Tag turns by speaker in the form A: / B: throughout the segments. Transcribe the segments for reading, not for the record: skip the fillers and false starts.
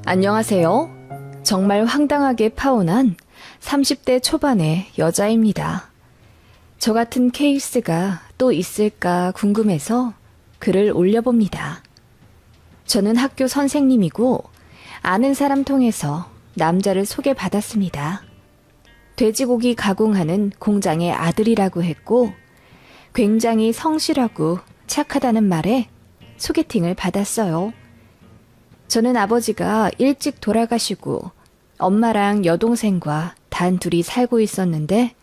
A: 안녕하세요. 정말 황당하게 파혼한 30대 초반의 여자입니다. 저 같은 케이스가 또 있을까 궁금해서 글을 올려봅니다. 저는 학교 선생님이고 아는 사람 통해서 남자를 소개받았습니다. 돼지고기 가공하는 공장의 아들이라고 했고 굉장히 성실하고 착하다는 말에 소개팅을 받았어요. 저는 아버지가 일찍 돌아가시고 엄마랑 여동생과 단 둘이 살고 있었는데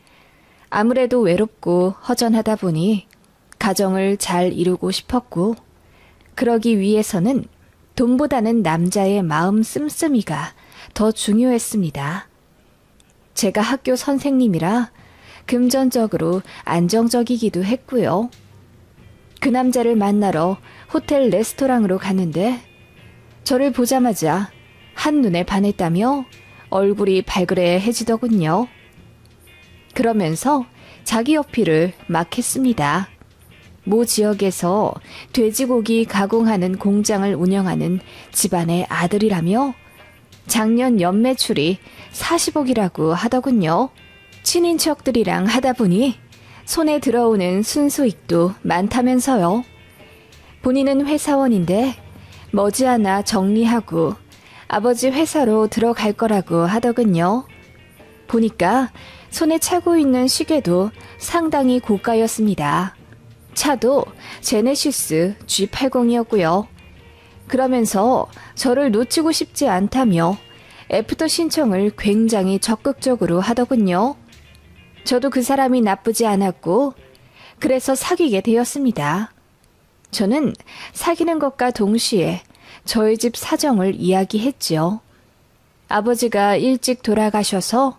A: 아무래도 외롭고 허전하다 보니 가정을 잘 이루고 싶었고 그러기 위해서는 돈보다는 남자의 마음 씀씀이가 더 중요했습니다. 제가 학교 선생님이라 금전적으로 안정적이기도 했고요. 그 남자를 만나러 호텔 레스토랑으로 갔는데 저를 보자마자 한눈에 반했다며 얼굴이 발그레해지더군요. 그러면서 자기 어필을 막 했습니다. 모 지역에서 돼지고기 가공하는 공장을 운영하는 집안의 아들이라며 작년 연매출이 40억이라고 하더군요. 친인척들이랑 하다 보니 손에 들어오는 순수익도 많다면서요. 본인은 회사원인데 머지않아 정리하고 아버지 회사로 들어갈 거라고 하더군요. 보니까 손에 차고 있는 시계도 상당히 고가였습니다. 차도 제네시스 G80이었고요. 그러면서 저를 놓치고 싶지 않다며 애프터 신청을 굉장히 적극적으로 하더군요. 저도 그 사람이 나쁘지 않았고 그래서 사귀게 되었습니다. 저는 사귀는 것과 동시에 저희 집 사정을 이야기했지요. 아버지가 일찍 돌아가셔서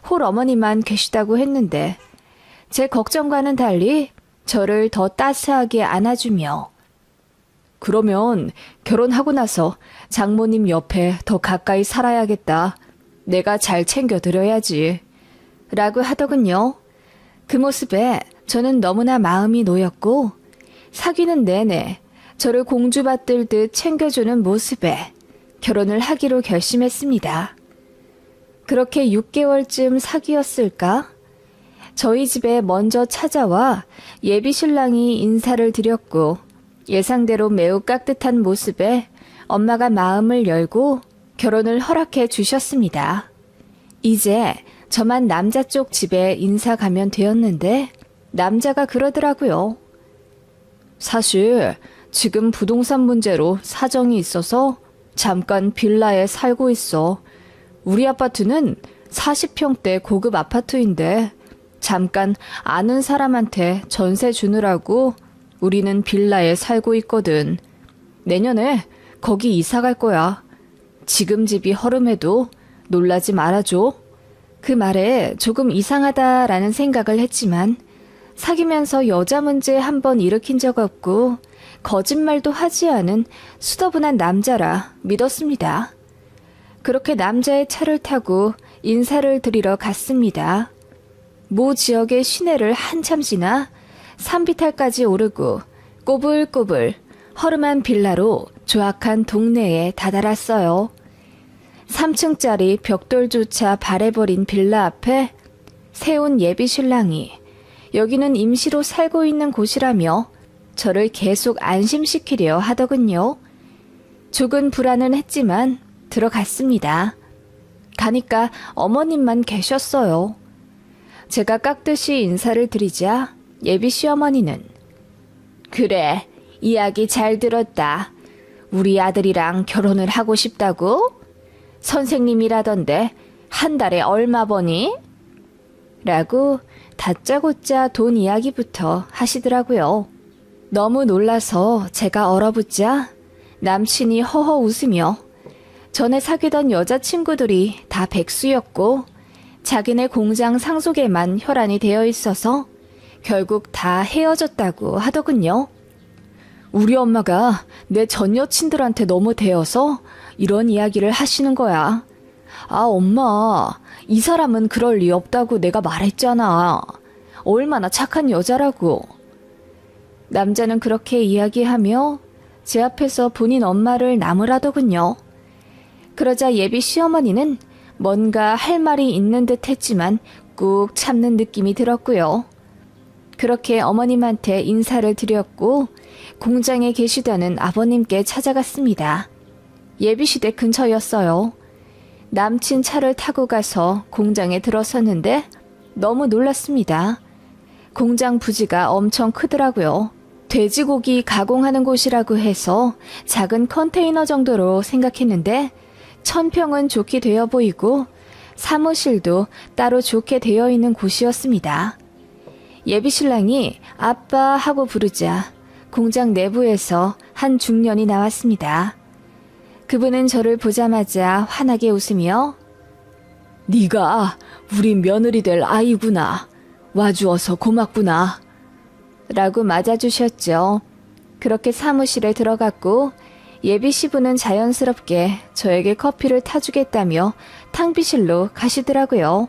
A: 홀 어머니만 계시다고 했는데 제 걱정과는 달리 저를 더 따스하게 안아주며 그러면 결혼하고 나서 장모님 옆에 더 가까이 살아야겠다. 내가 잘 챙겨드려야지. 라고 하더군요. 그 모습에 저는 너무나 마음이 놓였고 사귀는 내내 저를 공주받들듯 챙겨주는 모습에 결혼을 하기로 결심했습니다. 그렇게 6개월쯤 사귀었을까? 저희 집에 먼저 찾아와 예비 신랑이 인사를 드렸고 예상대로 매우 깍듯한 모습에 엄마가 마음을 열고 결혼을 허락해 주셨습니다. 이제 저만 남자 쪽 집에 인사 가면 되었는데 남자가 그러더라고요. 사실 지금 부동산 문제로 사정이 있어서 잠깐 빌라에 살고 있어. 우리 아파트는 40평대 고급 아파트인데 잠깐 아는 사람한테 전세 주느라고 우리는 빌라에 살고 있거든. 내년에 거기 이사 갈 거야. 지금 집이 허름해도 놀라지 말아줘. 그 말에 조금 이상하다라는 생각을 했지만 사귀면서 여자 문제 한 번 일으킨 적 없고 거짓말도 하지 않은 수더분한 남자라 믿었습니다. 그렇게 남자의 차를 타고 인사를 드리러 갔습니다. 모 지역의 시내를 한참 지나 산비탈까지 오르고 꼬불꼬불 허름한 빌라로 조악한 동네에 다다랐어요. 3층짜리 벽돌조차 바래버린 빌라 앞에 세운 예비 신랑이 여기는 임시로 살고 있는 곳이라며 저를 계속 안심시키려 하더군요. 조금 불안은 했지만 들어갔습니다. 가니까 어머님만 계셨어요. 제가 깍듯이 인사를 드리자 예비 시어머니는 그래, 이야기 잘 들었다. 우리 아들이랑 결혼을 하고 싶다고? 선생님이라던데 한 달에 얼마 버니? 라고 다짜고짜 돈 이야기부터 하시더라고요. 너무 놀라서 제가 얼어붙자 남친이 허허 웃으며 전에 사귀던 여자친구들이 다 백수였고 자기네 공장 상속에만 혈안이 되어 있어서 결국 다 헤어졌다고 하더군요. 우리 엄마가 내 전 여친들한테 너무 대어서 이런 이야기를 하시는 거야. 아, 엄마, 이 사람은 그럴 리 없다고 내가 말했잖아. 얼마나 착한 여자라고. 남자는 그렇게 이야기하며 제 앞에서 본인 엄마를 나무라더군요. 그러자 예비 시어머니는 뭔가 할 말이 있는 듯 했지만 꾹 참는 느낌이 들었고요. 그렇게 어머님한테 인사를 드렸고 공장에 계시다는 아버님께 찾아갔습니다. 예비시댁 근처였어요. 남친 차를 타고 가서 공장에 들어섰는데 너무 놀랐습니다. 공장 부지가 엄청 크더라고요. 돼지고기 가공하는 곳이라고 해서 작은 컨테이너 정도로 생각했는데 1000평은 좋게 되어 보이고 사무실도 따로 좋게 되어 있는 곳이었습니다. 예비신랑이 아빠 하고 부르자 공장 내부에서 한 중년이 나왔습니다. 그분은 저를 보자마자 환하게 웃으며 네가 우리 며느리 될 아이구나. 와주어서 고맙구나. 라고 맞아주셨죠. 그렇게 사무실에 들어갔고 예비 시부는 자연스럽게 저에게 커피를 타주겠다며 탕비실로 가시더라고요.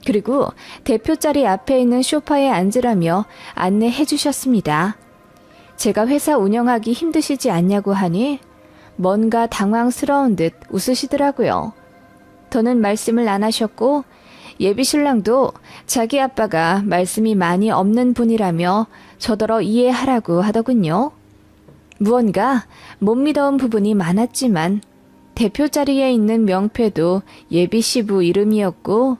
A: 그리고 대표 자리 앞에 있는 소파에 앉으라며 안내해 주셨습니다. 제가 회사 운영하기 힘드시지 않냐고 하니 뭔가 당황스러운 듯 웃으시더라고요. 더는 말씀을 안 하셨고 예비 신랑도 자기 아빠가 말씀이 많이 없는 분이라며 저더러 이해하라고 하더군요. 무언가 못 믿어온 부분이 많았지만 대표 자리에 있는 명패도 예비 시부 이름이었고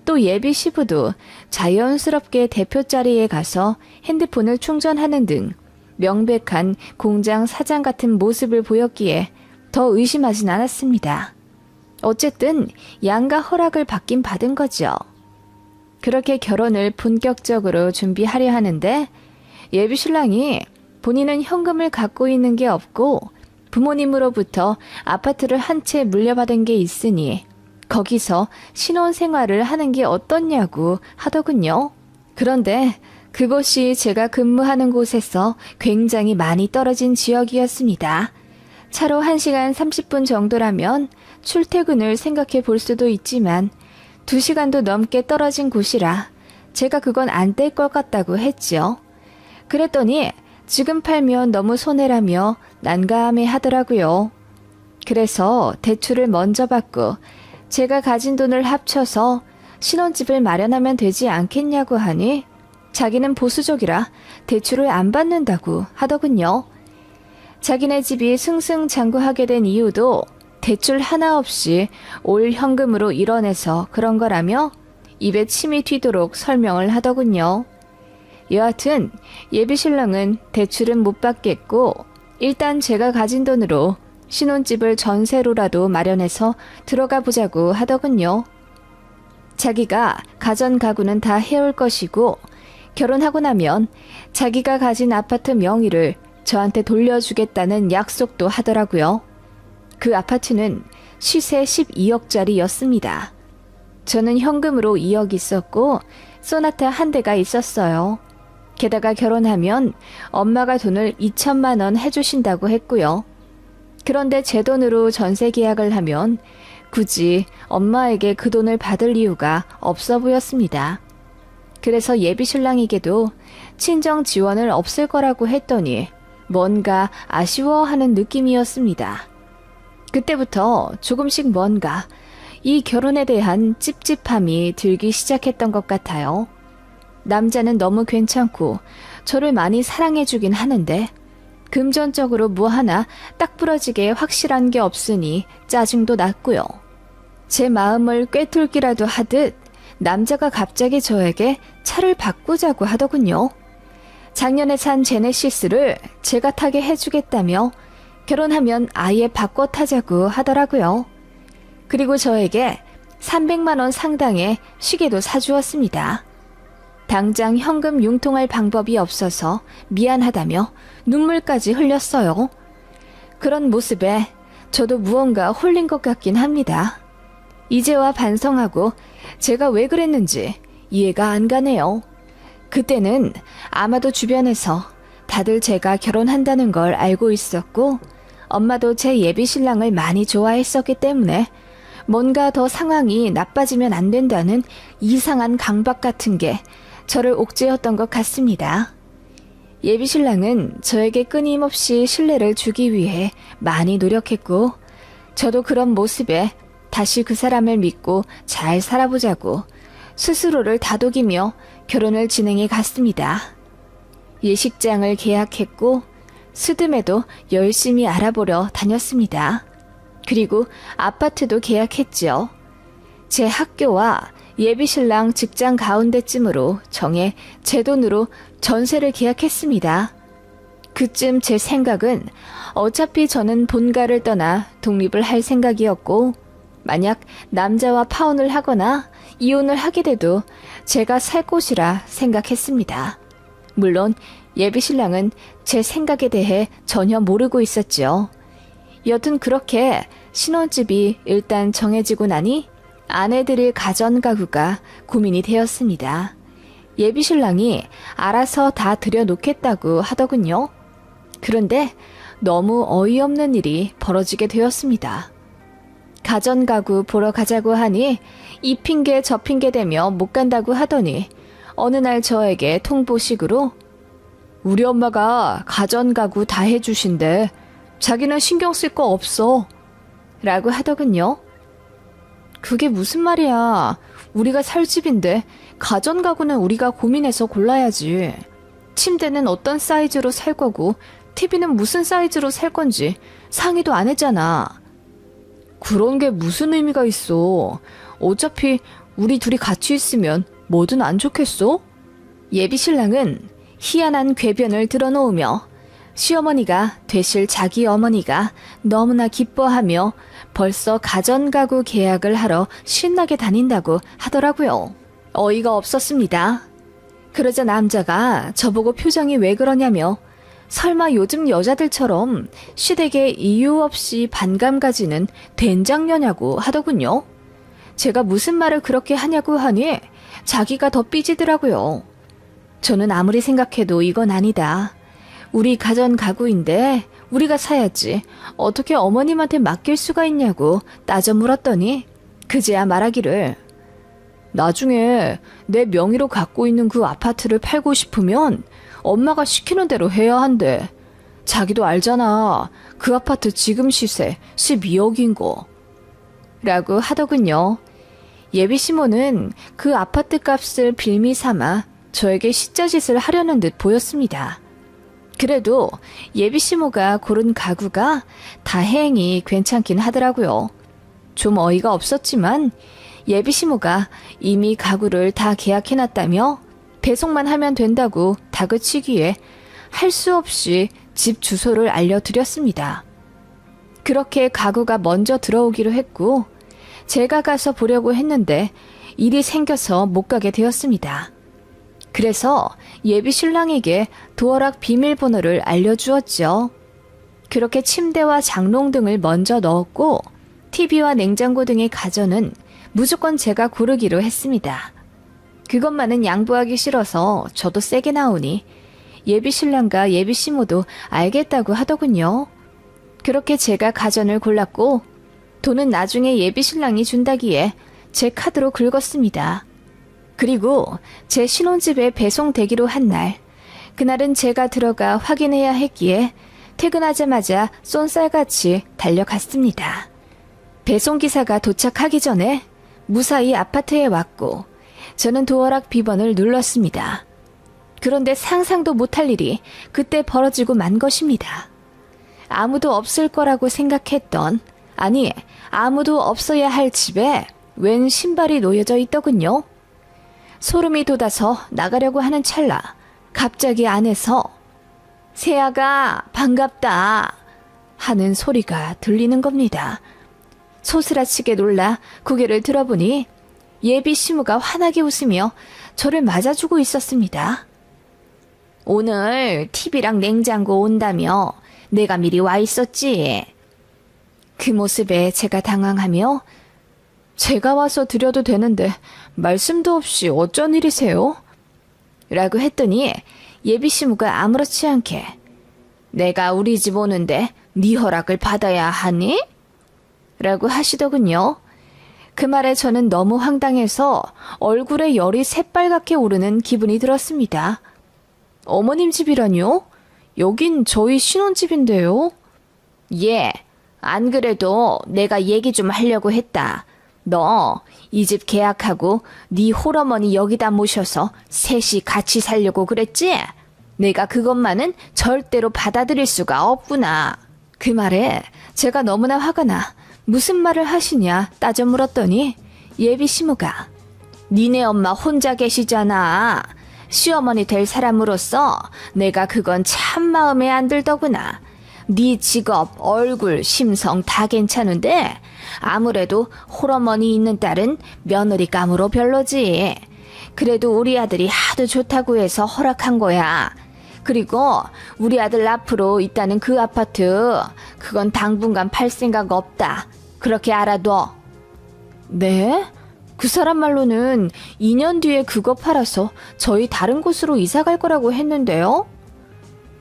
A: 또 예비 시부도 자연스럽게 대표 자리에 가서 핸드폰을 충전하는 등 명백한 공장 사장 같은 모습을 보였기에 더 의심하진 않았습니다. 어쨌든 양가 허락을 받긴 받은 거죠. 그렇게 결혼을 본격적으로 준비하려 하는데 예비 신랑이 본인은 현금을 갖고 있는 게 없고 부모님으로부터 아파트를 한 채 물려받은 게 있으니 거기서 신혼생활을 하는 게 어떻냐고 하더군요. 그런데 그곳이 제가 근무하는 곳에서 굉장히 많이 떨어진 지역이었습니다. 차로 1시간 30분 정도라면 출퇴근을 생각해 볼 수도 있지만 2시간도 넘게 떨어진 곳이라 제가 그건 안 될 것 같다고 했죠. 그랬더니 지금 팔면 너무 손해라며 난감해 하더라고요. 그래서 대출을 먼저 받고 제가 가진 돈을 합쳐서 신혼집을 마련하면 되지 않겠냐고 하니 자기는 보수적이라 대출을 안 받는다고 하더군요. 자기네 집이 승승장구하게 된 이유도 대출 하나 없이 올 현금으로 이뤄내서 그런 거라며 입에 침이 튀도록 설명을 하더군요. 여하튼 예비 신랑은 대출은 못 받겠고 일단 제가 가진 돈으로 신혼집을 전세로라도 마련해서 들어가 보자고 하더군요. 자기가 가전 가구는 다 해올 것이고 결혼하고 나면 자기가 가진 아파트 명의를 저한테 돌려주겠다는 약속도 하더라고요. 그 아파트는 시세 12억짜리였습니다. 저는 현금으로 2억 있었고 소나타 한 대가 있었어요. 게다가 결혼하면 엄마가 돈을 2천만 원 해주신다고 했고요. 그런데 제 돈으로 전세 계약을 하면 굳이 엄마에게 그 돈을 받을 이유가 없어 보였습니다. 그래서 예비 신랑에게도 친정 지원을 없을 거라고 했더니 뭔가 아쉬워하는 느낌이었습니다. 그때부터 조금씩 뭔가 이 결혼에 대한 찝찝함이 들기 시작했던 것 같아요. 남자는 너무 괜찮고 저를 많이 사랑해주긴 하는데 금전적으로 뭐 하나 딱 부러지게 확실한 게 없으니 짜증도 났고요. 제 마음을 꿰뚫기라도 하듯 남자가 갑자기 저에게 차를 바꾸자고 하더군요. 작년에 산 제네시스를 제가 타게 해주겠다며 결혼하면 아예 바꿔 타자고 하더라고요. 그리고 저에게 300만 원 상당의 시계도 사주었습니다. 당장 현금 융통할 방법이 없어서 미안하다며 눈물까지 흘렸어요. 그런 모습에 저도 무언가 홀린 것 같긴 합니다. 이제와 반성하고 제가 왜 그랬는지 이해가 안 가네요. 그때는 아마도 주변에서 다들 제가 결혼한다는 걸 알고 있었고 엄마도 제 예비 신랑을 많이 좋아했었기 때문에 뭔가 더 상황이 나빠지면 안 된다는 이상한 강박 같은 게 저를 옥죄었던 것 같습니다. 예비신랑은 저에게 끊임없이 신뢰를 주기 위해 많이 노력했고, 저도 그런 모습에 다시 그 사람을 믿고 잘 살아보자고 스스로를 다독이며 결혼을 진행해 갔습니다. 예식장을 계약했고, 스드메도 열심히 알아보러 다녔습니다. 그리고 아파트도 계약했죠. 제 학교와 예비신랑 직장 가운데쯤으로 정해 제 돈으로 전세를 계약했습니다. 그쯤 제 생각은 어차피 저는 본가를 떠나 독립을 할 생각이었고, 만약 남자와 파혼을 하거나 이혼을 하게 돼도 제가 살 곳이라 생각했습니다. 물론 예비신랑은 제 생각에 대해 전혀 모르고 있었죠. 여튼 그렇게 신혼집이 일단 정해지고 나니 아내들의 가전가구가 고민이 되었습니다. 예비신랑이 알아서 다 들여놓겠다고 하더군요. 그런데 너무 어이없는 일이 벌어지게 되었습니다. 가전가구 보러 가자고 하니 이 핑계 저 핑계 대며 못 간다고 하더니 어느 날 저에게 통보식으로 우리 엄마가 가전가구 다 해주신대. 자기는 신경 쓸 거 없어. 라고 하더군요. 그게 무슨 말이야. 우리가 살 집인데 가전가구는 우리가 고민해서 골라야지. 침대는 어떤 사이즈로 살 거고 TV는 무슨 사이즈로 살 건지 상의도 안 했잖아. 그런 게 무슨 의미가 있어. 어차피 우리 둘이 같이 있으면 뭐든 안 좋겠어? 예비신랑은 희한한 궤변을 드러놓으며 시어머니가 되실 자기 어머니가 너무나 기뻐하며 벌써 가전가구 계약을 하러 신나게 다닌다고 하더라고요. 어이가 없었습니다. 그러자 남자가 저보고 표정이 왜 그러냐며 설마 요즘 여자들처럼 시댁에 이유 없이 반감 가지는 된장녀냐고 하더군요. 제가 무슨 말을 그렇게 하냐고 하니 자기가 더 삐지더라고요. 저는 아무리 생각해도 이건 아니다. 우리 가전 가구인데 우리가 사야지 어떻게 어머님한테 맡길 수가 있냐고 따져 물었더니 그제야 말하기를 나중에 내 명의로 갖고 있는 그 아파트를 팔고 싶으면 엄마가 시키는 대로 해야 한대. 자기도 알잖아. 그 아파트 지금 시세 12억인 거. 라고 하더군요. 예비시모는 그 아파트 값을 빌미 삼아 저에게 시짜짓을 하려는 듯 보였습니다. 그래도 예비시모가 고른 가구가 다행히 괜찮긴 하더라고요. 좀 어이가 없었지만 예비시모가 이미 가구를 다 계약해놨다며 배송만 하면 된다고 다그치기에 할 수 없이 집 주소를 알려드렸습니다. 그렇게 가구가 먼저 들어오기로 했고 제가 가서 보려고 했는데 일이 생겨서 못 가게 되었습니다. 그래서 예비신랑에게 도어락 비밀번호를 알려주었죠. 그렇게 침대와 장롱 등을 먼저 넣었고 TV와 냉장고 등의 가전은 무조건 제가 고르기로 했습니다. 그것만은 양보하기 싫어서 저도 세게 나오니 예비신랑과 예비시모도 알겠다고 하더군요. 그렇게 제가 가전을 골랐고 돈은 나중에 예비신랑이 준다기에 제 카드로 긁었습니다. 그리고 제 신혼집에 배송되기로 한 날, 그날은 제가 들어가 확인해야 했기에 퇴근하자마자 쏜살같이 달려갔습니다. 배송기사가 도착하기 전에 무사히 아파트에 왔고 저는 도어락 비번을 눌렀습니다. 그런데 상상도 못할 일이 그때 벌어지고 만 것입니다. 아무도 없을 거라고 생각했던, 아니 아무도 없어야 할 집에 웬 신발이 놓여져 있더군요. 소름이 돋아서 나가려고 하는 찰나 갑자기 안에서 세아가 반갑다 하는 소리가 들리는 겁니다. 소스라치게 놀라 고개를 들어보니 예비시무가 환하게 웃으며 저를 맞아주고 있었습니다. 오늘 TV랑 냉장고 온다며 내가 미리 와 있었지. 그 모습에 제가 당황하며 제가 와서 드려도 되는데 말씀도 없이 어쩐 일이세요? 라고 했더니 예비시무가 아무렇지 않게 내가 우리 집 오는데 네 허락을 받아야 하니? 라고 하시더군요. 그 말에 저는 너무 황당해서 얼굴에 열이 새빨갛게 오르는 기분이 들었습니다. 어머님 집이라뇨? 여긴 저희 신혼집인데요. 예, 안 그래도 내가 얘기 좀 하려고 했다. 너 이 집 계약하고 네 홀어머니 여기다 모셔서 셋이 같이 살려고 그랬지? 내가 그것만은 절대로 받아들일 수가 없구나. 그 말에 제가 너무나 화가 나 무슨 말을 하시냐 따져 물었더니 예비 시모가 니네 엄마 혼자 계시잖아. 시어머니 될 사람으로서 내가 그건 참 마음에 안 들더구나. 네 직업, 얼굴, 심성 다 괜찮은데 아무래도 홀어머니 있는 딸은 며느리감으로 별로지. 그래도 우리 아들이 하도 좋다고 해서 허락한 거야. 그리고 우리 아들 앞으로 있다는 그 아파트 그건 당분간 팔 생각 없다. 그렇게 알아둬. 네? 그 사람 말로는 2년 뒤에 그거 팔아서 저희 다른 곳으로 이사 갈 거라고 했는데요.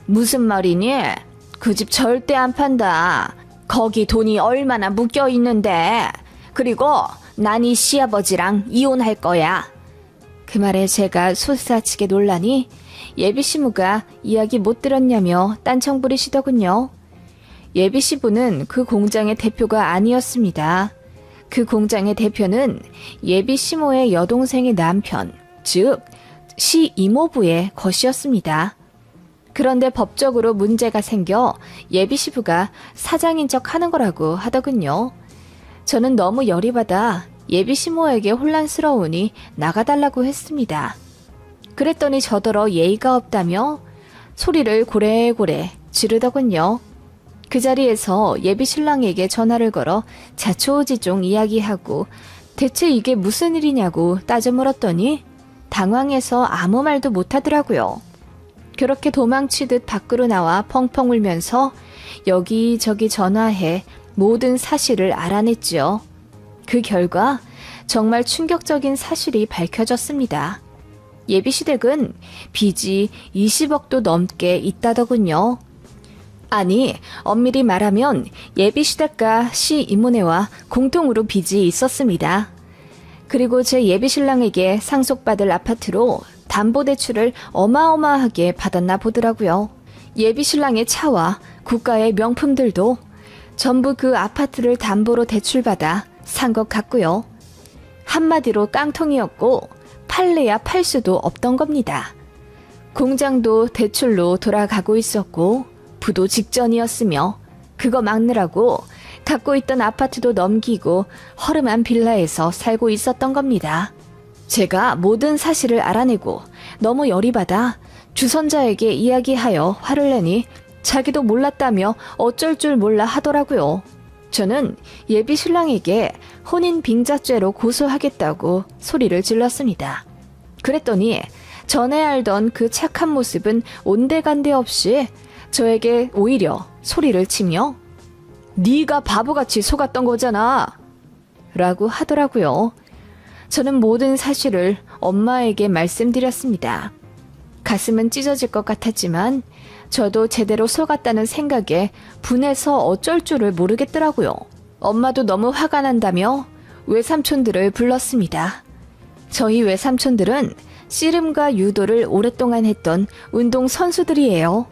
A: 무슨 말이니? 그 집 절대 안 판다. 거기 돈이 얼마나 묶여 있는데. 그리고 난 이 시아버지랑 이혼할 거야. 그 말에 제가 솟아치게 놀라니 예비 시부가 이야기 못 들었냐며 딴청 부리시더군요. 예비 시부는 그 공장의 대표가 아니었습니다. 그 공장의 대표는 예비 시모의 여동생의 남편, 즉 시 이모부의 것이었습니다. 그런데 법적으로 문제가 생겨 예비 시부가 사장인 척 하는 거라고 하더군요. 저는 너무 열이 받아 예비 시모에게 혼란스러우니 나가달라고 했습니다. 그랬더니 저더러 예의가 없다며 소리를 고래고래 지르더군요. 그 자리에서 예비 신랑에게 전화를 걸어 자초우지종 이야기하고 대체 이게 무슨 일이냐고 따져 물었더니 당황해서 아무 말도 못하더라고요. 그렇게 도망치듯 밖으로 나와 펑펑 울면서 여기저기 전화해 모든 사실을 알아냈죠. 그 결과 정말 충격적인 사실이 밝혀졌습니다. 예비시댁은 빚이 20억도 넘게 있다더군요. 아니, 엄밀히 말하면 예비시댁과 시이모네와 공통으로 빚이 있었습니다. 그리고 제 예비신랑에게 상속받을 아파트로 담보대출을 어마어마하게 받았나 보더라고요. 예비신랑의 차와 국가의 명품들도 전부 그 아파트를 담보로 대출받아 산 것 같고요. 한마디로 깡통이었고 팔래야 팔 수도 없던 겁니다. 공장도 대출로 돌아가고 있었고 부도 직전이었으며 그거 막느라고 갖고 있던 아파트도 넘기고 허름한 빌라에서 살고 있었던 겁니다. 제가 모든 사실을 알아내고 너무 열이 받아 주선자에게 이야기하여 화를 내니 자기도 몰랐다며 어쩔 줄 몰라 하더라고요. 저는 예비 신랑에게 혼인 빙자죄로 고소하겠다고 소리를 질렀습니다. 그랬더니 전에 알던 그 착한 모습은 온데간데 없이 저에게 오히려 소리를 치며 네가 바보같이 속았던 거잖아 라고 하더라고요. 저는 모든 사실을 엄마에게 말씀드렸습니다. 가슴은 찢어질 것 같았지만 저도 제대로 속았다는 생각에 분해서 어쩔 줄을 모르겠더라고요. 엄마도 너무 화가 난다며 외삼촌들을 불렀습니다. 저희 외삼촌들은 씨름과 유도를 오랫동안 했던 운동 선수들이에요.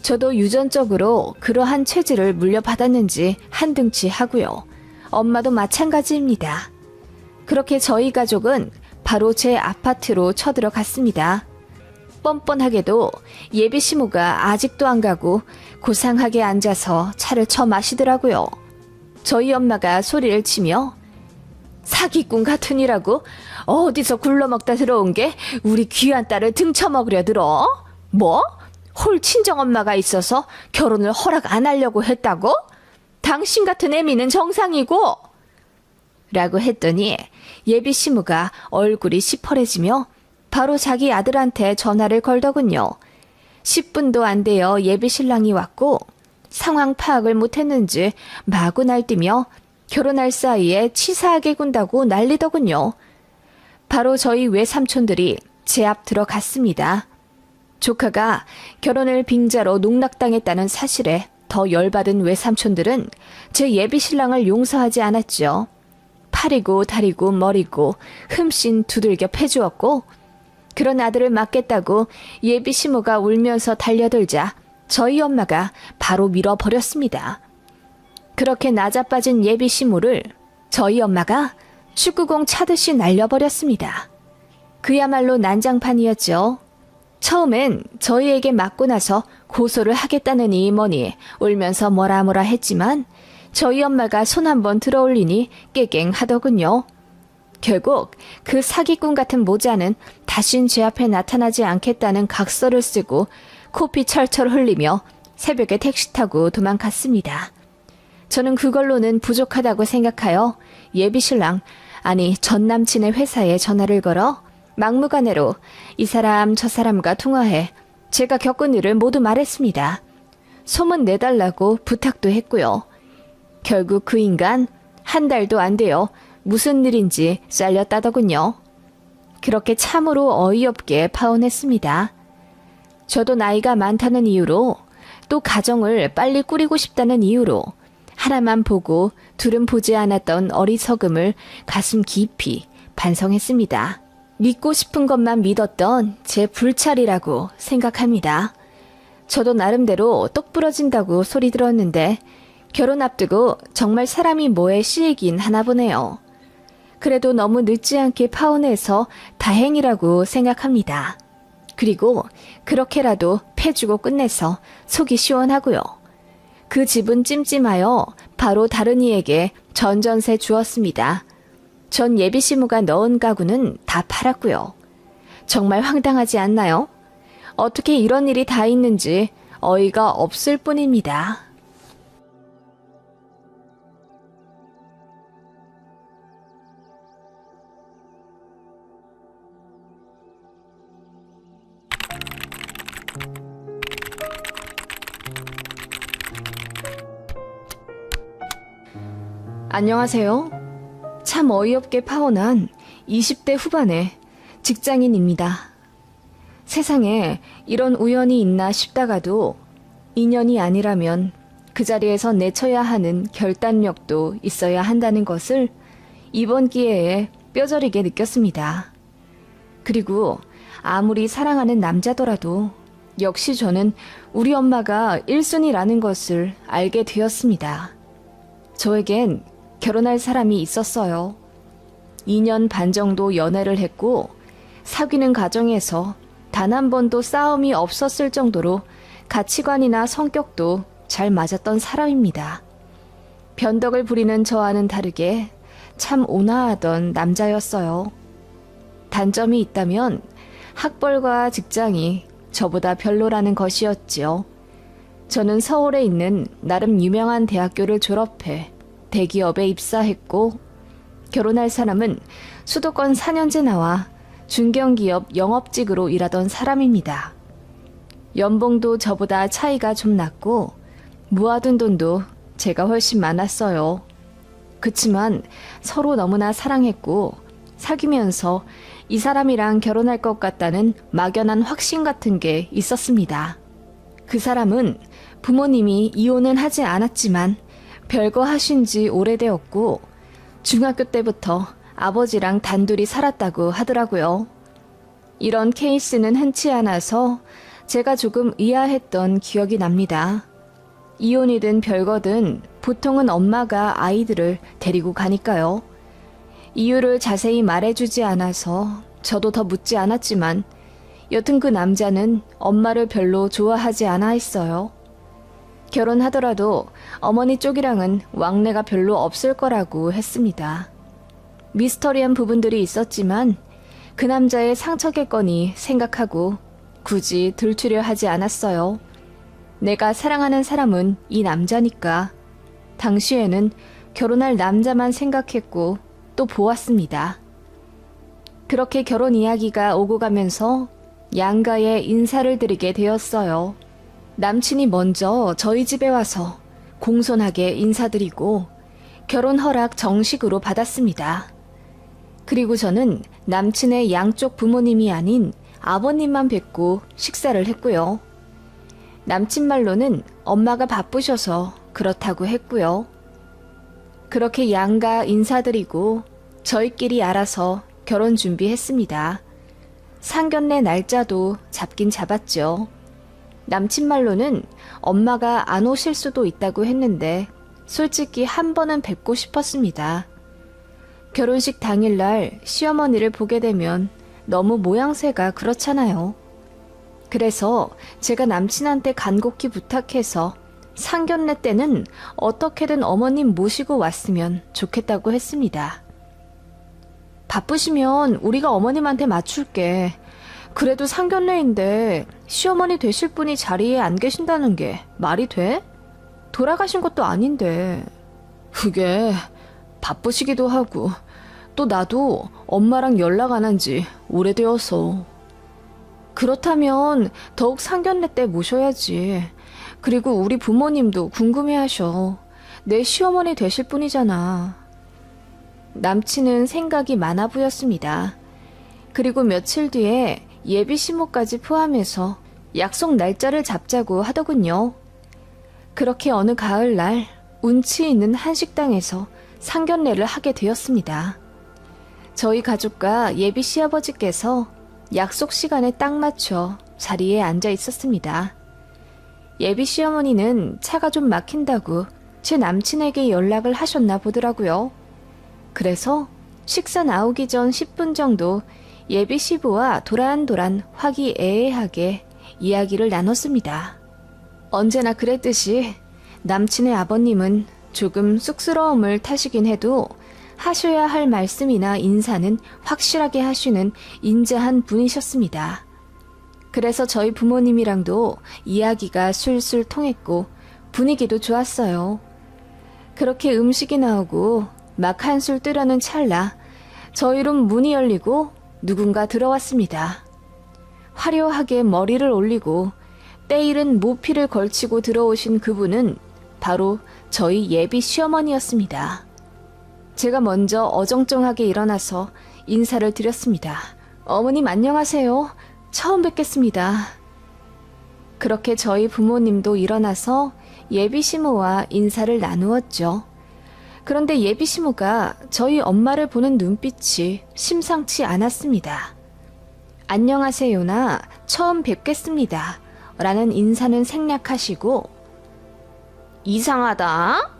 A: 저도 유전적으로 그러한 체질을 물려받았는지 한등치 하고요. 엄마도 마찬가지입니다. 그렇게 저희 가족은 바로 제 아파트로 쳐들어갔습니다. 뻔뻔하게도 예비 시모가 아직도 안 가고 고상하게 앉아서 차를 처마시더라고요. 저희 엄마가 소리를 치며 사기꾼 같으니라고 어디서 굴러먹다 들어온 게 우리 귀한 딸을 등쳐먹으려 들어? 뭐? 홀 친정엄마가 있어서 결혼을 허락 안 하려고 했다고? 당신 같은 애미는 정상이고 라고 했더니 예비 시무가 얼굴이 시퍼래지며 바로 자기 아들한테 전화를 걸더군요. 10분도 안 되어 예비 신랑이 왔고 상황 파악을 못했는지 마구 날뛰며 결혼할 사이에 치사하게 군다고 난리더군요. 바로 저희 외삼촌들이 제 앞 들어갔습니다. 조카가 결혼을 빙자로 농락당했다는 사실에 더 열받은 외삼촌들은 제 예비 신랑을 용서하지 않았죠. 팔이고 다리고 머리고 흠씬 두들겨 패주었고 그런 아들을 맡겠다고 예비 시모가 울면서 달려들자 저희 엄마가 바로 밀어버렸습니다. 그렇게 나자빠진 예비 시모를 저희 엄마가 축구공 차듯이 날려버렸습니다. 그야말로 난장판이었죠. 처음엔 저희에게 맞고 나서 고소를 하겠다느니 뭐니 울면서 뭐라 했지만 저희 엄마가 손 한번 들어올리니 깨갱하더군요. 결국 그 사기꾼 같은 모자는 다신 제 앞에 나타나지 않겠다는 각서를 쓰고 코피 철철 흘리며 새벽에 택시 타고 도망갔습니다. 저는 그걸로는 부족하다고 생각하여 예비신랑, 아니 전 남친의 회사에 전화를 걸어 막무가내로 이 사람 저 사람과 통화해 제가 겪은 일을 모두 말했습니다. 소문 내달라고 부탁도 했고요. 결국 그 인간 한 달도 안 돼요. 무슨 일인지 잘렸다더군요. 그렇게 참으로 어이없게 파혼했습니다. 저도 나이가 많다는 이유로 또 가정을 빨리 꾸리고 싶다는 이유로 하나만 보고 둘은 보지 않았던 어리석음을 가슴 깊이 반성했습니다. 믿고 싶은 것만 믿었던 제 불찰이라고 생각합니다. 저도 나름대로 똑 부러진다고 소리 들었는데 결혼 앞두고 정말 사람이 뭐에 씌이긴 하나 보네요. 그래도 너무 늦지 않게 파혼해서 다행이라고 생각합니다. 그리고 그렇게라도 패주고 끝내서 속이 시원하고요. 그 집은 찜찜하여 바로 다른 이에게 전전세 주었습니다. 전 예비시무가 넣은 가구는 다 팔았고요. 정말 황당하지 않나요? 어떻게 이런 일이 다 있는지 어이가 없을 뿐입니다. 안녕하세요. 참 어이없게 파혼한 20대 후반의 직장인입니다. 세상에 이런 우연이 있나 싶다가도 인연이 아니라면 그 자리에서 내쳐야 하는 결단력도 있어야 한다는 것을 이번 기회에 뼈저리게 느꼈습니다. 그리고 아무리 사랑하는 남자더라도 역시 저는 우리 엄마가 1순위라는 것을 알게 되었습니다. 저에겐 결혼할 사람이 있었어요. 2년 반 정도 연애를 했고 사귀는 과정에서 단 한 번도 싸움이 없었을 정도로 가치관이나 성격도 잘 맞았던 사람입니다. 변덕을 부리는 저와는 다르게 참 온화하던 남자였어요. 단점이 있다면 학벌과 직장이 저보다 별로라는 것이었지요. 저는 서울에 있는 나름 유명한 대학교를 졸업해 대기업에 입사했고 결혼할 사람은 수도권 4년제 나와 중견기업 영업직으로 일하던 사람입니다. 연봉도 저보다 차이가 좀 났고 모아둔 돈도 제가 훨씬 많았어요. 그치만 서로 너무나 사랑했고 사귀면서 이 사람이랑 결혼할 것 같다는 막연한 확신 같은 게 있었습니다. 그 사람은 부모님이 이혼은 하지 않았지만 별거 하신 지 오래되었고 중학교 때부터 아버지랑 단둘이 살았다고 하더라고요. 이런 케이스는 흔치 않아서 제가 조금 의아했던 기억이 납니다. 이혼이든 별거든 보통은 엄마가 아이들을 데리고 가니까요. 이유를 자세히 말해주지 않아서 저도 더 묻지 않았지만 여튼 그 남자는 엄마를 별로 좋아하지 않아 했어요. 결혼하더라도 어머니 쪽이랑은 왕래가 별로 없을 거라고 했습니다. 미스터리한 부분들이 있었지만 그 남자의 상처겠거니 생각하고 굳이 들추려 하지 않았어요. 내가 사랑하는 사람은 이 남자니까. 당시에는 결혼할 남자만 생각했고 또 보았습니다. 그렇게 결혼 이야기가 오고 가면서 양가에 인사를 드리게 되었어요. 남친이 먼저 저희 집에 와서 공손하게 인사드리고 결혼 허락 정식으로 받았습니다. 그리고 저는 남친의 양쪽 부모님이 아닌 아버님만 뵙고 식사를 했고요. 남친 말로는 엄마가 바쁘셔서 그렇다고 했고요. 그렇게 양가 인사드리고 저희끼리 알아서 결혼 준비했습니다. 상견례 날짜도 잡긴 잡았죠. 남친 말로는 엄마가 안 오실 수도 있다고 했는데 솔직히 한 번은 뵙고 싶었습니다. 결혼식 당일날 시어머니를 보게 되면 너무 모양새가 그렇잖아요. 그래서 제가 남친한테 간곡히 부탁해서 상견례 때는 어떻게든 어머님 모시고 왔으면 좋겠다고 했습니다. 바쁘시면 우리가 어머님한테 맞출게. 그래도 상견례인데 시어머니 되실 분이 자리에 안 계신다는 게 말이 돼? 돌아가신 것도 아닌데. 그게 바쁘시기도 하고 또 나도 엄마랑 연락 안 한 지 오래되어서. 그렇다면 더욱 상견례 때 모셔야지. 그리고 우리 부모님도 궁금해하셔. 내 시어머니 되실 분이잖아. 남친은 생각이 많아 보였습니다. 그리고 며칠 뒤에 예비 시모까지 포함해서 약속 날짜를 잡자고 하더군요. 그렇게 어느 가을날 운치 있는 한식당에서 상견례를 하게 되었습니다. 저희 가족과 예비 시아버지께서 약속 시간에 딱 맞춰 자리에 앉아 있었습니다. 예비 시어머니는 차가 좀 막힌다고 제 남친에게 연락을 하셨나 보더라고요. 그래서 식사 나오기 전 10분 정도 예비 시부와 도란도란 화기애애하게 이야기를 나눴습니다. 언제나 그랬듯이 남친의 아버님은 조금 쑥스러움을 타시긴 해도 하셔야 할 말씀이나 인사는 확실하게 하시는 인자한 분이셨습니다. 그래서 저희 부모님이랑도 이야기가 술술 통했고 분위기도 좋았어요. 그렇게 음식이 나오고 막 한술 뜨려는 찰나 저희 룸 문이 열리고 누군가 들어왔습니다. 화려하게 머리를 올리고 때이른 모피를 걸치고 들어오신 그분은 바로 저희 예비 시어머니였습니다. 제가 먼저 어정쩡하게 일어나서 인사를 드렸습니다. 어머님 안녕하세요. 처음 뵙겠습니다. 그렇게 저희 부모님도 일어나서 예비 시모와 인사를 나누었죠. 그런데 예비 시모가 저희 엄마를 보는 눈빛이 심상치 않았습니다. 안녕하세요나 처음 뵙겠습니다. 라는 인사는 생략하시고 이상하다.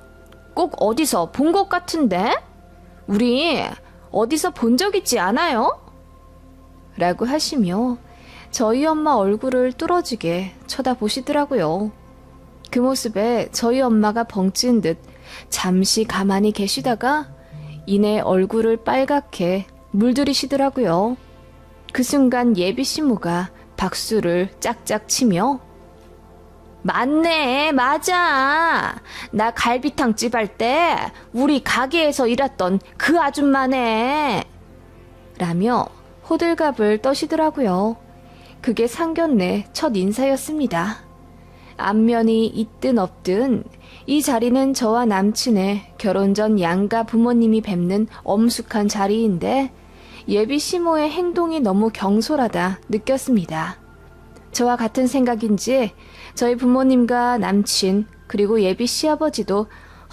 A: 꼭 어디서 본 것 같은데? 우리 어디서 본 적 있지 않아요? 라고 하시며 저희 엄마 얼굴을 뚫어지게 쳐다보시더라고요. 그 모습에 저희 엄마가 벙찐 듯 잠시 가만히 계시다가 이내 얼굴을 빨갛게 물들이시더라고요. 그 순간 예비 시모가 박수를 짝짝 치며 맞네, 맞아. 나 갈비탕집 할 때 우리 가게에서 일했던 그 아줌마네. 라며 호들갑을 떠시더라고요. 그게 상견례 첫 인사였습니다. 안면이 있든 없든 이 자리는 저와 남친의 결혼 전 양가 부모님이 뵙는 엄숙한 자리인데 예비 시모의 행동이 너무 경솔하다 느꼈습니다. 저와 같은 생각인지 저희 부모님과 남친 그리고 예비 시아버지도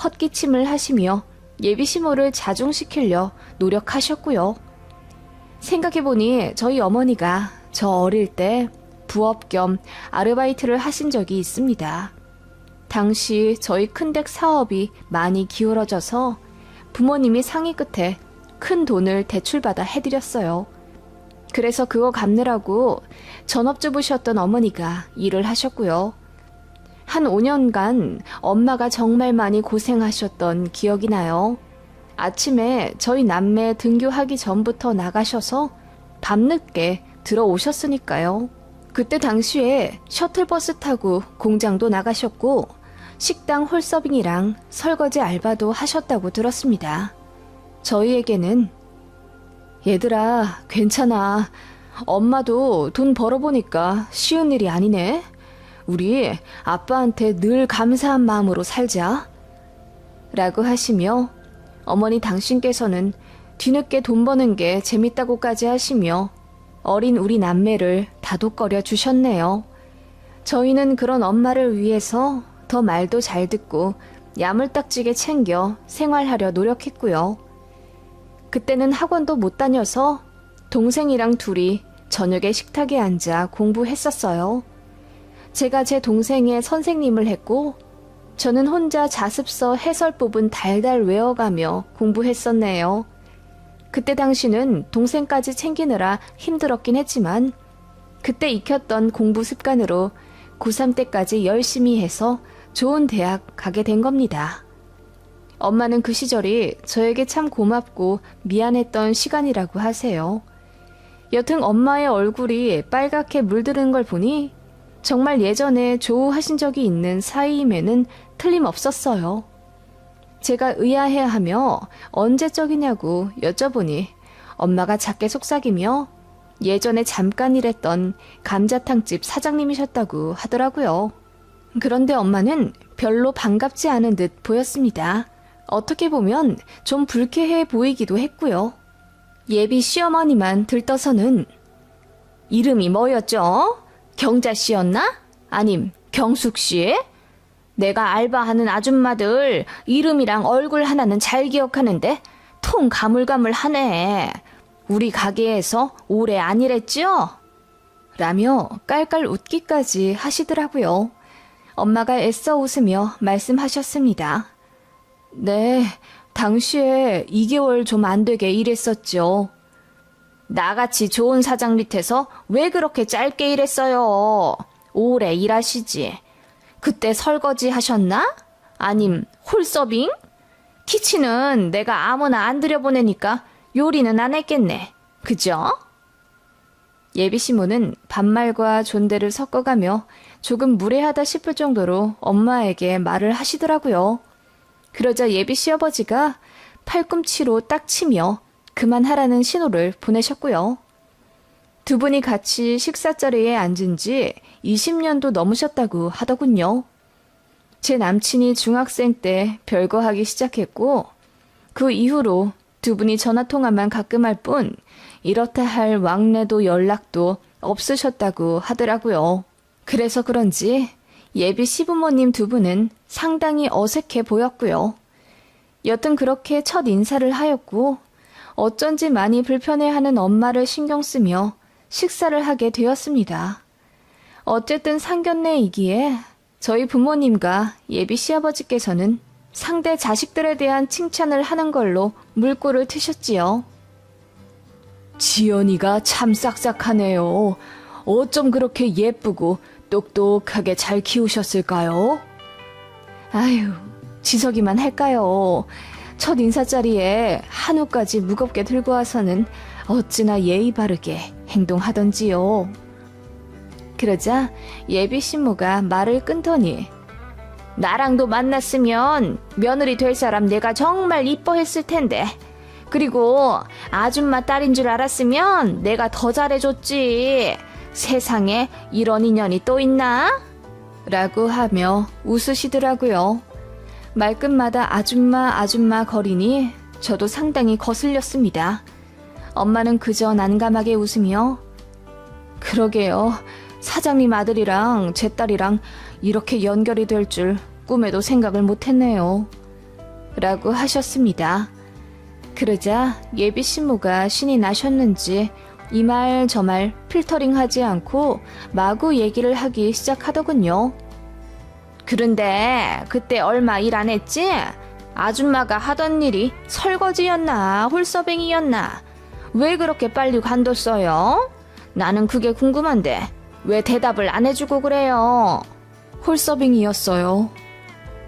A: 헛기침을 하시며 예비 시모를 자중시키려 노력하셨고요. 생각해보니 저희 어머니가 저 어릴 때 부업 겸 아르바이트를 하신 적이 있습니다. 당시 저희 큰댁 사업이 많이 기울어져서 부모님이 상의 끝에 큰 돈을 대출받아 해드렸어요. 그래서 그거 갚느라고 전업주부셨던 어머니가 일을 하셨고요. 한 5년간 엄마가 정말 많이 고생하셨던 기억이 나요. 아침에 저희 남매 등교하기 전부터 나가셔서 밤늦게 들어오셨으니까요. 그때 당시에 셔틀버스 타고 공장도 나가셨고 식당 홀서빙이랑 설거지 알바도 하셨다고 들었습니다. 저희에게는 얘들아 괜찮아. 엄마도 돈 벌어보니까 쉬운 일이 아니네. 우리 아빠한테 늘 감사한 마음으로 살자. 라고 하시며 어머니 당신께서는 뒤늦게 돈 버는 게 재밌다고까지 하시며 어린 우리 남매를 다독거려 주셨네요. 저희는 그런 엄마를 위해서 더 말도 잘 듣고 야물딱지게 챙겨 생활하려 노력했고요. 그때는 학원도 못 다녀서 동생이랑 둘이 저녁에 식탁에 앉아 공부했었어요. 제가 제 동생의 선생님을 했고 저는 혼자 자습서 해설 부분 달달 외워가며 공부했었네요. 그때 당시는 동생까지 챙기느라 힘들었긴 했지만 그때 익혔던 공부 습관으로 고3 때까지 열심히 해서 좋은 대학 가게 된 겁니다. 엄마는 그 시절이 저에게 참 고맙고 미안했던 시간이라고 하세요. 여튼 엄마의 얼굴이 빨갛게 물드는 걸 보니 정말 예전에 조우하신 적이 있는 사이임에는 틀림없었어요. 제가 의아해하며 언제적이냐고 여쭤보니 엄마가 작게 속삭이며 예전에 잠깐 일했던 감자탕집 사장님이셨다고 하더라고요. 그런데 엄마는 별로 반갑지 않은 듯 보였습니다. 어떻게 보면 좀 불쾌해 보이기도 했고요. 예비 시어머니만 들떠서는 이름이 뭐였죠? 경자씨였나? 아님 경숙씨? 내가 알바하는 아줌마들 이름이랑 얼굴 하나는 잘 기억하는데 통 가물가물하네. 우리 가게에서 오래 안 일했죠? 라며 깔깔 웃기까지 하시더라고요. 엄마가 애써 웃으며 말씀하셨습니다. 네, 당시에 2개월 좀 안 되게 일했었죠. 나같이 좋은 사장 밑에서 왜 그렇게 짧게 일했어요? 오래 일하시지. 그때 설거지 하셨나? 아님 홀서빙? 키친은 내가 아무나 안 들여보내니까 요리는 안 했겠네. 그죠? 예비시모는 반말과 존대를 섞어가며 조금 무례하다 싶을 정도로 엄마에게 말을 하시더라고요. 그러자 예비 시아버지가 팔꿈치로 딱 치며 그만하라는 신호를 보내셨고요. 두 분이 같이 식사자리에 앉은 지 20년도 넘으셨다고 하더군요. 제 남친이 중학생 때 별거하기 시작했고 그 이후로 두 분이 전화통화만 가끔 할 뿐 이렇다 할 왕래도 연락도 없으셨다고 하더라고요. 그래서 그런지 예비 시부모님 두 분은 상당히 어색해 보였고요. 여튼 그렇게 첫 인사를 하였고 어쩐지 많이 불편해하는 엄마를 신경 쓰며 식사를 하게 되었습니다. 어쨌든 상견례이기에 저희 부모님과 예비 시아버지께서는 상대 자식들에 대한 칭찬을 하는 걸로 물꼬를 트셨지요. 지연이가 참 싹싹하네요. 어쩜 그렇게 예쁘고 똑똑하게 잘 키우셨을까요? 아유, 지석이만 할까요? 첫 인사자리에 한우까지 무겁게 들고 와서는 어찌나 예의 바르게 행동하던지요. 그러자 예비 신모가 말을 끊더니 나랑도 만났으면 며느리 될 사람 내가 정말 이뻐했을 텐데 그리고 아줌마 딸인 줄 알았으면 내가 더 잘해줬지. 세상에 이런 인연이 또 있나? 라고 하며 웃으시더라고요. 말끝마다 아줌마 거리니 저도 상당히 거슬렸습니다. 엄마는 그저 난감하게 웃으며 그러게요. 사장님 아들이랑 제 딸이랑 이렇게 연결이 될 줄 꿈에도 생각을 못했네요. 라고 하셨습니다. 그러자 예비 신모가 신이 나셨는지 이 말 저 말 필터링하지 않고 마구 얘기를 하기 시작하더군요. 그런데 그때 얼마 일 안 했지? 아줌마가 하던 일이 설거지였나 홀서빙이었나? 왜 그렇게 빨리 관뒀어요? 나는 그게 궁금한데 왜 대답을 안 해주고 그래요? 홀서빙이었어요.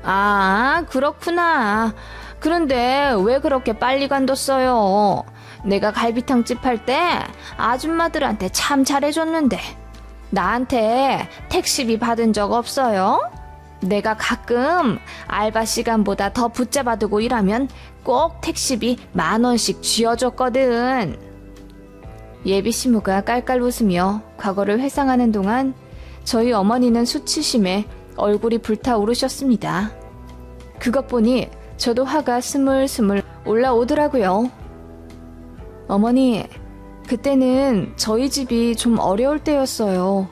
A: 아, 그렇구나. 그런데 왜 그렇게 빨리 관뒀어요? 내가 갈비탕집 할 때 아줌마들한테 참 잘해줬는데 나한테 택시비 받은 적 없어요? 내가 가끔 알바 시간보다 더 붙잡아두고 일하면 꼭 택시비 10,000원씩 쥐어줬거든. 예비 시모가 깔깔 웃으며 과거를 회상하는 동안 저희 어머니는 수치심에 얼굴이 불타오르셨습니다. 그것 보니 저도 화가 스물스물 올라오더라고요. 어머니, 그때는 저희 집이 좀 어려울 때였어요.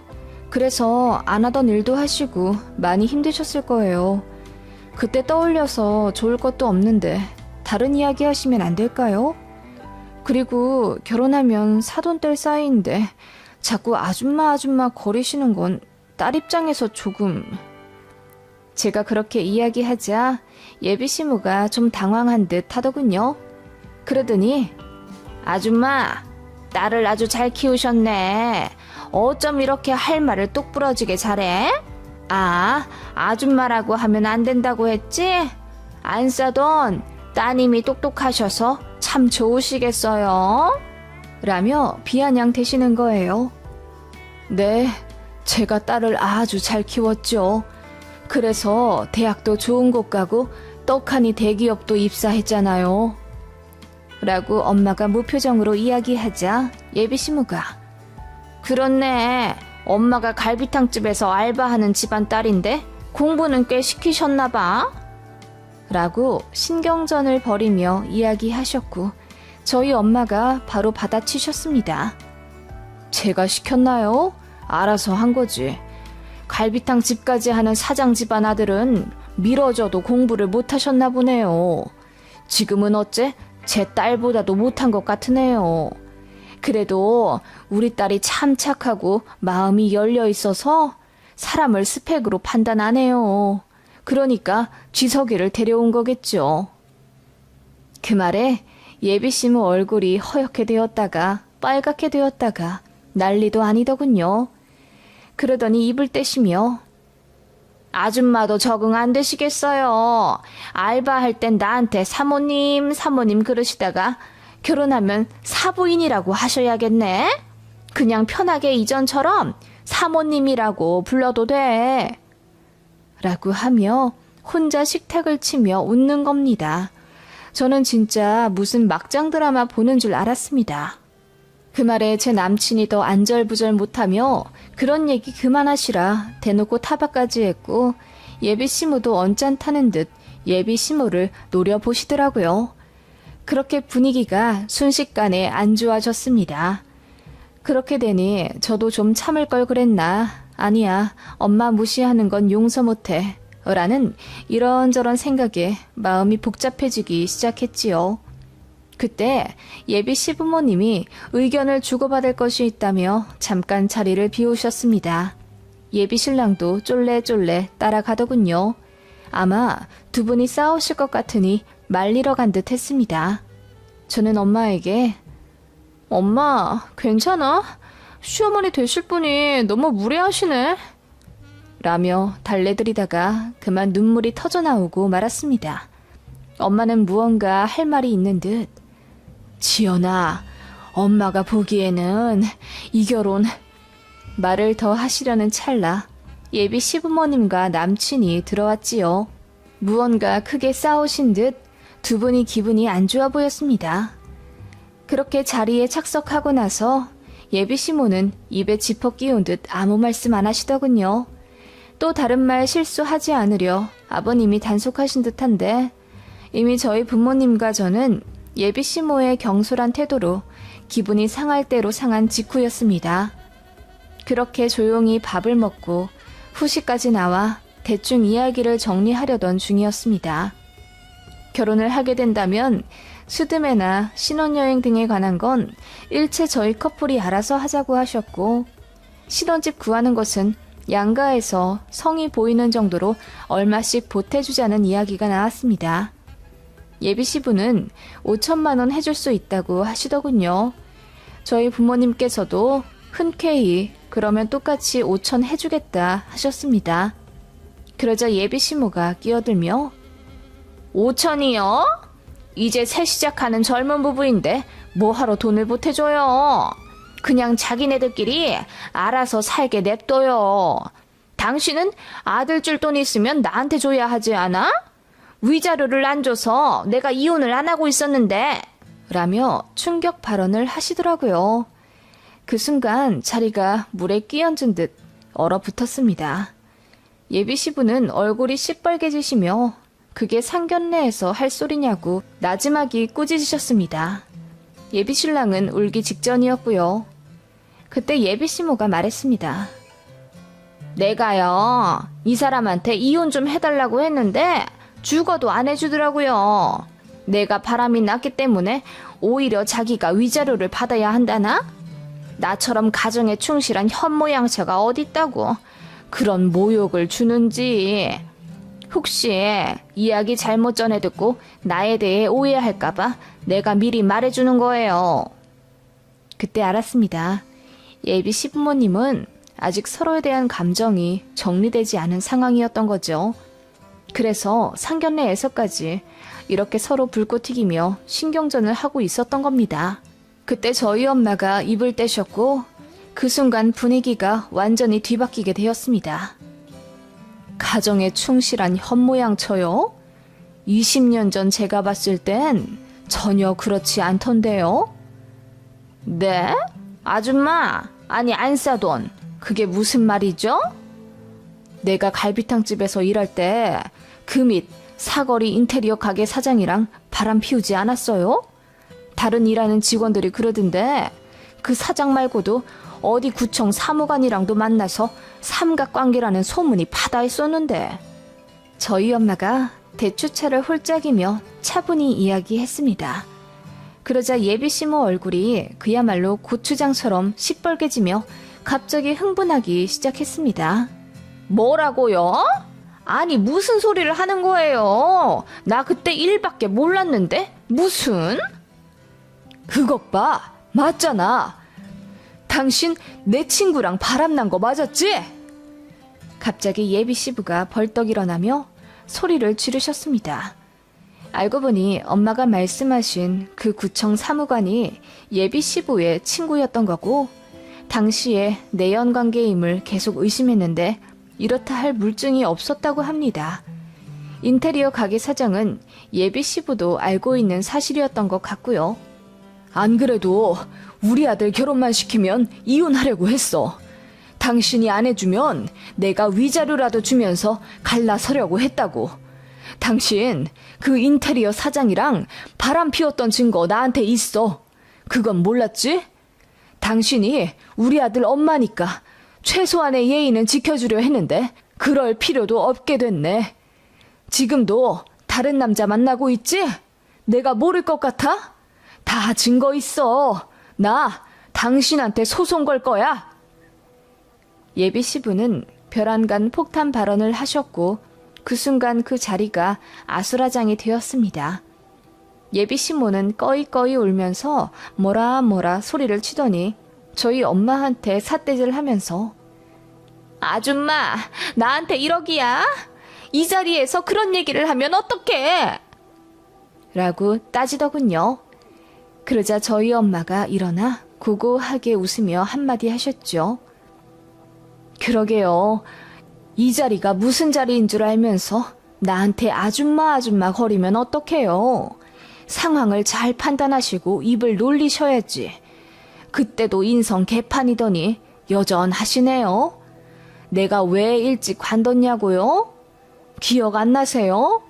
A: 그래서 안 하던 일도 하시고 많이 힘드셨을 거예요. 그때 떠올려서 좋을 것도 없는데 다른 이야기 하시면 안 될까요? 그리고 결혼하면 사돈 뗄 사이인데 자꾸 아줌마 거리시는 건 딸 입장에서 조금... 제가 그렇게 이야기하자 예비 시모가 좀 당황한 듯 하더군요. 그러더니 아줌마, 딸을 아주 잘 키우셨네. 어쩜 이렇게 할 말을 똑 부러지게 잘해? 아, 아줌마라고 하면 안 된다고 했지? 안 싸던 따님이 똑똑하셔서 참 좋으시겠어요? 라며 비아냥 대시는 거예요. 네, 제가 딸을 아주 잘 키웠죠. 그래서 대학도 좋은 곳 가고 떡하니 대기업도 입사했잖아요. 라고 엄마가 무표정으로 이야기하자 예비 시모가 그렇네. 엄마가 갈비탕집에서 알바하는 집안 딸인데 공부는 꽤 시키셨나 봐. 라고 신경전을 벌이며 이야기하셨고 저희 엄마가 바로 받아치셨습니다. 제가 시켰나요? 알아서 한 거지. 갈비탕 집까지 하는 사장 집안 아들은 미뤄져도 공부를 못하셨나 보네요. 지금은 어째 제 딸보다도 못한 것 같으네요. 그래도 우리 딸이 참 착하고 마음이 열려 있어서 사람을 스펙으로 판단 안 해요. 그러니까 쥐석이를 데려온 거겠죠. 그 말에 예비 시모 얼굴이 허옇게 되었다가 빨갛게 되었다가 난리도 아니더군요. 그러더니 입을 떼시며 아줌마도 적응 안 되시겠어요. 알바할 땐 나한테 사모님 그러시다가 결혼하면 사부인이라고 하셔야겠네. 그냥 편하게 이전처럼 사모님이라고 불러도 돼. 라고 하며 혼자 식탁을 치며 웃는 겁니다. 저는 진짜 무슨 막장 드라마 보는 줄 알았습니다. 그 말에 제 남친이 더 안절부절 못하며 그런 얘기 그만하시라 대놓고 타박까지 했고 예비 시모도 언짢다는 듯 예비 시모를 노려보시더라고요. 그렇게 분위기가 순식간에 안 좋아졌습니다. 그렇게 되니 저도 좀 참을 걸 그랬나. 아니야, 엄마 무시하는 건 용서 못해. 라는 이런저런 생각에 마음이 복잡해지기 시작했지요. 그때 예비 시부모님이 의견을 주고받을 것이 있다며 잠깐 자리를 비우셨습니다. 예비 신랑도 쫄래쫄래 따라가더군요. 아마 두 분이 싸우실 것 같으니 말리러 간 듯 했습니다. 저는 엄마에게 엄마, 괜찮아? 시어머니 되실 분이 너무 무례하시네. 라며 달래드리다가 그만 눈물이 터져나오고 말았습니다. 엄마는 무언가 할 말이 있는 듯 지연아, 엄마가 보기에는 이 결혼... 말을 더 하시려는 찰나 예비 시부모님과 남친이 들어왔지요. 무언가 크게 싸우신 듯 두 분이 기분이 안 좋아 보였습니다. 그렇게 자리에 착석하고 나서 예비 시모는 입에 지퍼 끼운 듯 아무 말씀 안 하시더군요. 또 다른 말 실수하지 않으려 아버님이 단속하신 듯한데 이미 저희 부모님과 저는 예비 시모의 경솔한 태도로 기분이 상할 대로 상한 직후였습니다. 그렇게 조용히 밥을 먹고 후식까지 나와 대충 이야기를 정리하려던 중이었습니다. 결혼을 하게 된다면 수드메나 신혼여행 등에 관한 건 일체 저희 커플이 알아서 하자고 하셨고 신혼집 구하는 것은 양가에서 성이 보이는 정도로 얼마씩 보태주자는 이야기가 나왔습니다. 예비 시부는 5천만 원 해줄 수 있다고 하시더군요. 저희 부모님께서도 흔쾌히 그러면 똑같이 5천 해주겠다 하셨습니다. 그러자 예비 시모가 끼어들며 5천이요? 이제 새 시작하는 젊은 부부인데 뭐하러 돈을 보태줘요? 그냥 자기네들끼리 알아서 살게 냅둬요. 당신은 아들 줄 돈 있으면 나한테 줘야 하지 않아? 위자료를 안 줘서 내가 이혼을 안 하고 있었는데 라며 충격 발언을 하시더라고요. 그 순간 자리가 물에 끼얹은 듯 얼어붙었습니다. 예비 시부는 얼굴이 시뻘개지시며 그게 상견례에서 할 소리냐고 나지막이 꾸짖으셨습니다. 예비 신랑은 울기 직전이었고요. 그때 예비 시모가 말했습니다. 내가요, 이 사람한테 이혼 좀 해달라고 했는데 죽어도 안 해주더라고요. 내가 바람이 났기 때문에 오히려 자기가 위자료를 받아야 한다나? 나처럼 가정에 충실한 현모양처가 어딨다고 그런 모욕을 주는지. 혹시 이야기 잘못 전해 듣고 나에 대해 오해할까봐 내가 미리 말해주는 거예요. 그때 알았습니다. 예비 시부모님은 아직 서로에 대한 감정이 정리되지 않은 상황이었던 거죠. 그래서 상견례에서까지 이렇게 서로 불꽃 튀기며 신경전을 하고 있었던 겁니다. 그때 저희 엄마가 입을 떼셨고 그 순간 분위기가 완전히 뒤바뀌게 되었습니다. 가정에 충실한 현모양처요? 20년 전 제가 봤을 땐 전혀 그렇지 않던데요? 네? 아줌마, 아니 안싸돈, 그게 무슨 말이죠? 내가 갈비탕집에서 일할 때 그 밑 사거리 인테리어 가게 사장이랑 바람 피우지 않았어요? 다른 일하는 직원들이 그러던데 그 사장 말고도 어디 구청 사무관이랑도 만나서 삼각관계라는 소문이 바다했었는데. 저희 엄마가 대추차를 홀짝이며 차분히 이야기했습니다. 그러자 예비 시모 얼굴이 그야말로 고추장처럼 시뻘개지며 갑자기 흥분하기 시작했습니다. 뭐라고요? 아니 무슨 소리를 하는 거예요? 나 그때 일밖에 몰랐는데 무슨? 그것 봐, 맞잖아. 당신 내 친구랑 바람난 거 맞았지? 갑자기 예비 시부가 벌떡 일어나며 소리를 지르셨습니다. 알고 보니 엄마가 말씀하신 그 구청 사무관이 예비 시부의 친구였던 거고, 당시에 내연관계임을 계속 의심했는데 이렇다 할 물증이 없었다고 합니다. 인테리어 가게 사장은 예비 시부도 알고 있는 사실이었던 것 같고요. 안 그래도 우리 아들 결혼만 시키면 이혼하려고 했어. 당신이 안 해주면 내가 위자료라도 주면서 갈라서려고 했다고. 당신 그 인테리어 사장이랑 바람 피웠던 증거 나한테 있어. 그건 몰랐지? 당신이 우리 아들 엄마니까 최소한의 예의는 지켜주려 했는데 그럴 필요도 없게 됐네. 지금도 다른 남자 만나고 있지? 내가 모를 것 같아? 다 증거 있어. 나 당신한테 소송 걸 거야. 예비 시부는 벼랑간 폭탄 발언을 하셨고 그 순간 그 자리가 아수라장이 되었습니다. 예비 시모는 꺼이꺼이 울면서 뭐라 소리를 치더니 저희 엄마한테 삿대질 하면서 아줌마, 나한테 1억이야? 이 자리에서 그런 얘기를 하면 어떡해? 라고 따지더군요. 그러자 저희 엄마가 일어나 고고하게 웃으며 한마디 하셨죠. 그러게요. 이 자리가 무슨 자리인 줄 알면서 나한테 아줌마 거리면 어떡해요. 상황을 잘 판단하시고 입을 놀리셔야지. 그때도 인성 개판이더니 여전하시네요. 내가 왜 일찍 관뒀냐고요? 기억 안 나세요?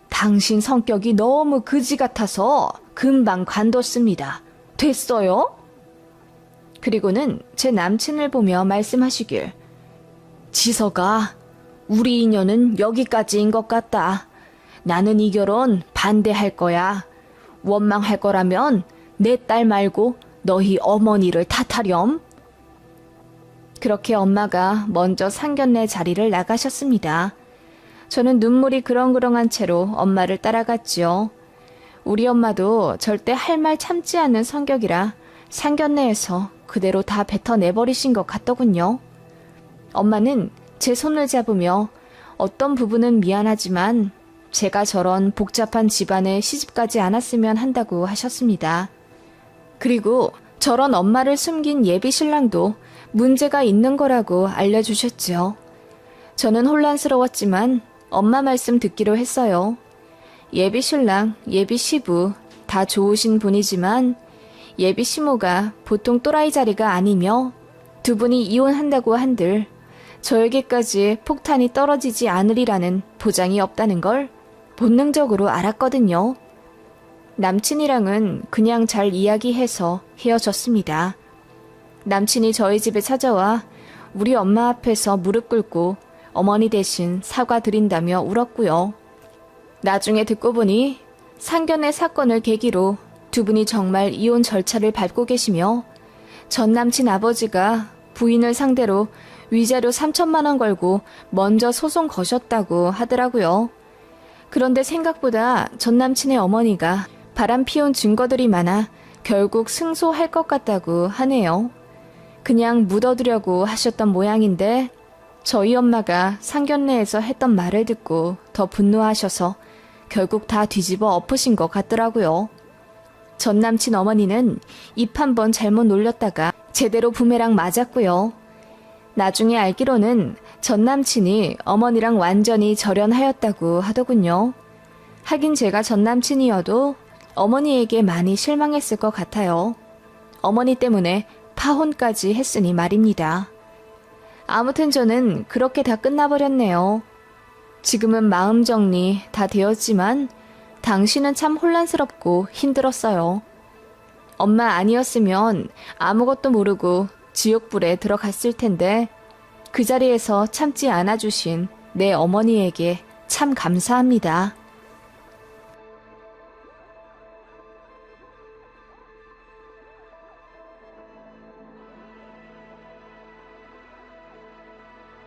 A: 당신 성격이 너무 그지 같아서 금방 관뒀습니다. 됐어요? 그리고는 제 남친을 보며 말씀하시길. 지서가, 우리 인연은 여기까지인 것 같다. 나는 이 결혼 반대할 거야. 원망할 거라면 내 딸 말고 너희 어머니를 탓하렴. 그렇게 엄마가 먼저 상견례 자리를 나가셨습니다. 저는 눈물이 그렁그렁한 채로 엄마를 따라갔지요. 우리 엄마도 절대 할 말 참지 않는 성격이라 상견례에서 그대로 다 뱉어내버리신 것 같더군요. 엄마는 제 손을 잡으며 어떤 부분은 미안하지만 제가 저런 복잡한 집안에 시집가지 않았으면 한다고 하셨습니다. 그리고 저런 엄마를 숨긴 예비 신랑도 문제가 있는 거라고 알려주셨죠. 저는 혼란스러웠지만 엄마 말씀 듣기로 했어요. 예비 신랑, 예비 시부 다 좋으신 분이지만 예비 시모가 보통 또라이 자리가 아니며 두 분이 이혼한다고 한들 저에게까지 폭탄이 떨어지지 않으리라는 보장이 없다는 걸 본능적으로 알았거든요. 남친이랑은 그냥 잘 이야기해서 헤어졌습니다. 남친이 저희 집에 찾아와 우리 엄마 앞에서 무릎 꿇고 어머니 대신 사과드린다며 울었고요. 나중에 듣고 보니 상견례 사건을 계기로 두 분이 정말 이혼 절차를 밟고 계시며 전 남친 아버지가 부인을 상대로 위자료 3천만 원 걸고 먼저 소송 거셨다고 하더라고요. 그런데 생각보다 전 남친의 어머니가 바람 피운 증거들이 많아 결국 승소할 것 같다고 하네요. 그냥 묻어두려고 하셨던 모양인데 저희 엄마가 상견례에서 했던 말을 듣고 더 분노하셔서 결국 다 뒤집어 엎으신 것 같더라고요. 전 남친 어머니는 입 한 번 잘못 놀렸다가 제대로 부메랑 맞았고요. 나중에 알기로는 전 남친이 어머니랑 완전히 절연하였다고 하더군요. 하긴 제가 전 남친이어도 어머니에게 많이 실망했을 것 같아요. 어머니 때문에 파혼까지 했으니 말입니다. 아무튼 저는 그렇게 다 끝나버렸네요. 지금은 마음 정리 다 되었지만 당신은 참 혼란스럽고 힘들었어요. 엄마 아니었으면 아무것도 모르고 지옥불에 들어갔을 텐데 그 자리에서 참지 않아주신 내 어머니에게 참 감사합니다.